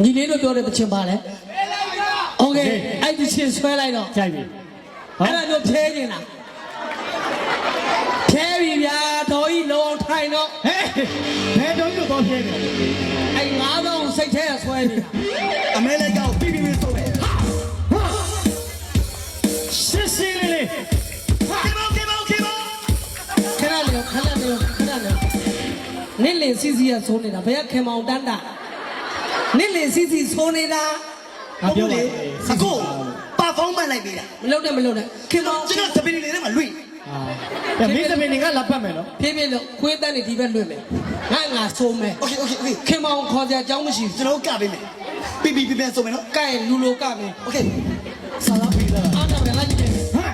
ညီလေးတို့ပြောတဲ့တချင်ပါလေโอเคအဲ့ဒီချင်းဆွဲလိုက်တော့ကြိုက်ပြီအဲ့ဒါမျိုးဖြဲနေတာဖြဲပြီဗျာတော်ကြီးလုံအောင်ထိုင်တော့ဟဲ့ဘယ်တော့တော့ဖြဲနေအဲ့9000စိတ်ထဲဆွဲနေတာအမဲလိုက်ကောပြီးပြီဆိုတယ်ရှင်းရှင်းလေးလေးခဏလေးနင့်လင်စီစီရဆိုးနေတာဘယ်ကခင်မောင်တန်းတာနင့်လင်စီစီဆိုးနေတာဟုတ်ပြီအခုပါဖောင်းမှန်လိုက်ပြီလားမလုပ်နဲ့ခင်မောင်ကျွန်တော်တပင်းလေးထဲမှာလွင့်မင်းသမီးတွေကလာပတ်မယ်နော်ဖြည်းဖြည်းလို့ခွေးတန်းနေဒီဘက်လွင့်မယ်ငါဆိုးမယ်โอเคခင်မောင်ခေါ်ကြအကြောင်းမရှိဘူးကျွန်တော်ကပေးမယ်ပြီးပြန်ဆိုမယ်နော်ကဲလူလိုကမယ်โอเคဆလာပြီလားအားတော့လည်းကြည့်ဟာ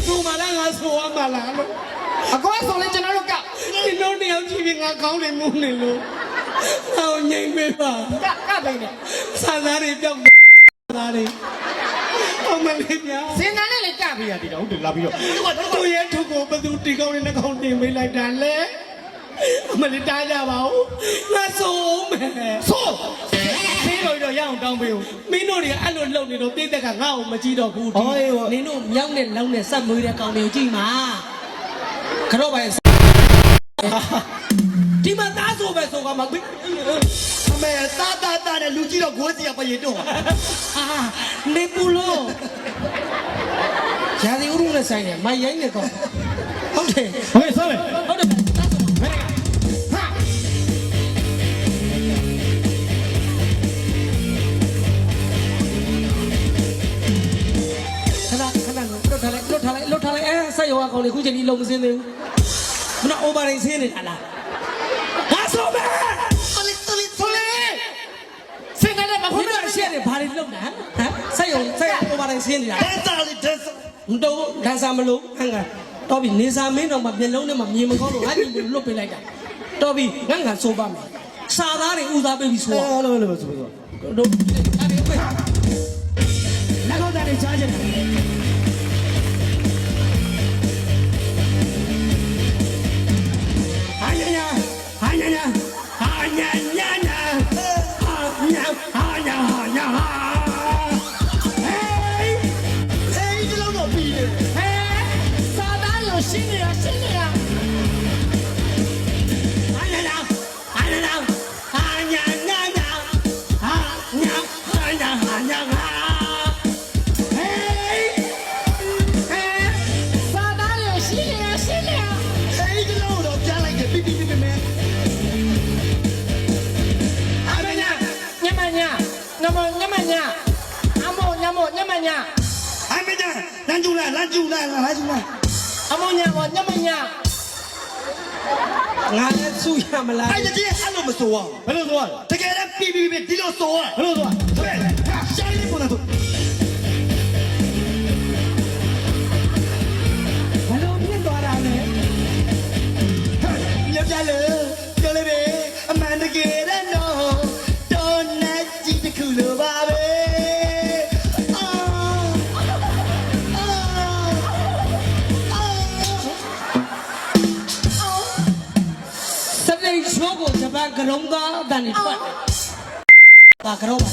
ဆိုမှလားငါဆိုရမှာလားလို့အကောဆိုလဲကျွန်တော်တို့ကဒီလိုနေအောင်ကြည့်ပြီးငါကောင်းနေမှုနေလို့ဟောငိမ့်ပေးပါကပိနေဆာသားတွေပြောက်သားတွေအမလေးညာစင်နာနဲ့လည်းကပြီးရဒီတော့ဟုတ်တယ်လာပြီးတော့သူရဲ့ထုကိုဘသူတီကောင်းနဲ့နှကောင်းတင်ပေးလိုက်တာလေအမလေးတားကြပါဦးငါဆိုမယ်ဆိုဆေးတော်ရအောင်တောင်းပေးဦးမင်းတို့တွေအဲ့လိုလှုပ်နေတော့ပြည့်တက်ကငါ့ကိုမကြည့်တော့ဘူးနင်တို့မြောက်နဲ့လောင်းနဲ့စက်မွေးတဲ့ကောင်တွေကိုကြည့်မှာခရော့ပါရဲ့ဒီမှာသားဆိုပဲဆိုကမှာအမေတာနဲ့လူကြီးတော့ဂိုးစီရပရေတော့နေပူလို့ရာသီဥတုနဲ့ဆိုင်တယ်မိုင်ရိုင်းနေကောင်ဟုတ်တယ်ဟေးဆိုမယ်ဟုတ်တယ်လွတ်ထားလိုက်အဲဆက်ရောကောင်လေးခုချိန်ကြီးလုံမစင်းသေးဘူးမနော် over ရင်းစင်းနေတာလားငါဆိုမယ်ဆိုလေစင်းနေမဟုတ်ဘူးရှက်နေဘာတွေလုံတာဟမ်ဆက်ရော over ရင်းစင်းနေတာဒန်ဆာလေးဒန်ဆာမတော့ဒန်ဆာမလို့ဟန်ကတော့ပြီနေစာမင်းတော့မမျက်လုံးနဲ့မမြင်မကောင်းလို့ငါညီကိုလွတ်ပေးလိုက်တာတော့ပြီငါဆိုပါမယ်စာသားတွေဦးစားပေးပြီးဆိုပါလို့ဆိုတော့အဲ့ဒီကွလက်ကောက်တယ်ချားချင်တယ်လမ်းကျူလာအမောညာမညမညာငါလည်းစုရမလားအဲ့ဒီအဲ့လိုမဆိုအောင်ဘယ်လိုဆိုရတကယ်တော့ပြီးဒီလိုဆိုရဘယ်လိုဆိုရရှားလေးပေါ်လာတော့ဘယ်လိုဖြစ်သွားတာလဲယောက်ျားလေးပြောလေပဲအမှန်တကယ်တော့တော့နေကြည့်တခုလိုပါပဲချိုးကိုဂျပန်ကရုံးသားအတန်နေပတ်ပါကြောပါ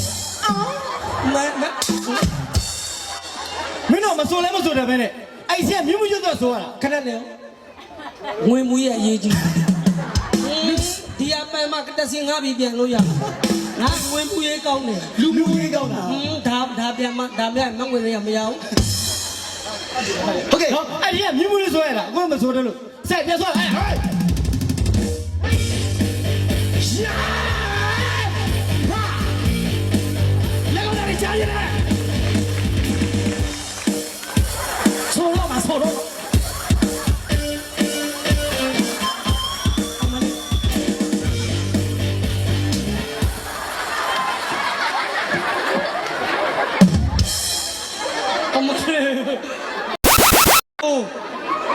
မင်းတော့မဆိုလဲမဆိုတယ်ပဲနဲ့အဲ့ဆက်မြုပ်တော့ဆိုရတာခဏနေငွေမူရဲ့အရေးကြီးဒီအပန်မှာကတစင်ငါပြီးပြန်လို့ရငါငွေမူရေးကောင်းတယ်လူမျိုးရေးကောင်းတာဒါပြန်မှဒါမြတ်မငွေရမရဘူးโอเคအဲ့ဒီကမြုပ်ဆိုရတာအခုမဆိုတယ်လို့ဆက်ပြန်ဆိုအဲ့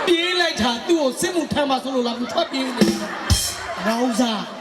ပြေးလိုက်တာသူ့ကိုစစ်မှုထမ်းပါဆိုလို့လားသူထွက်ပြေးနေရောစား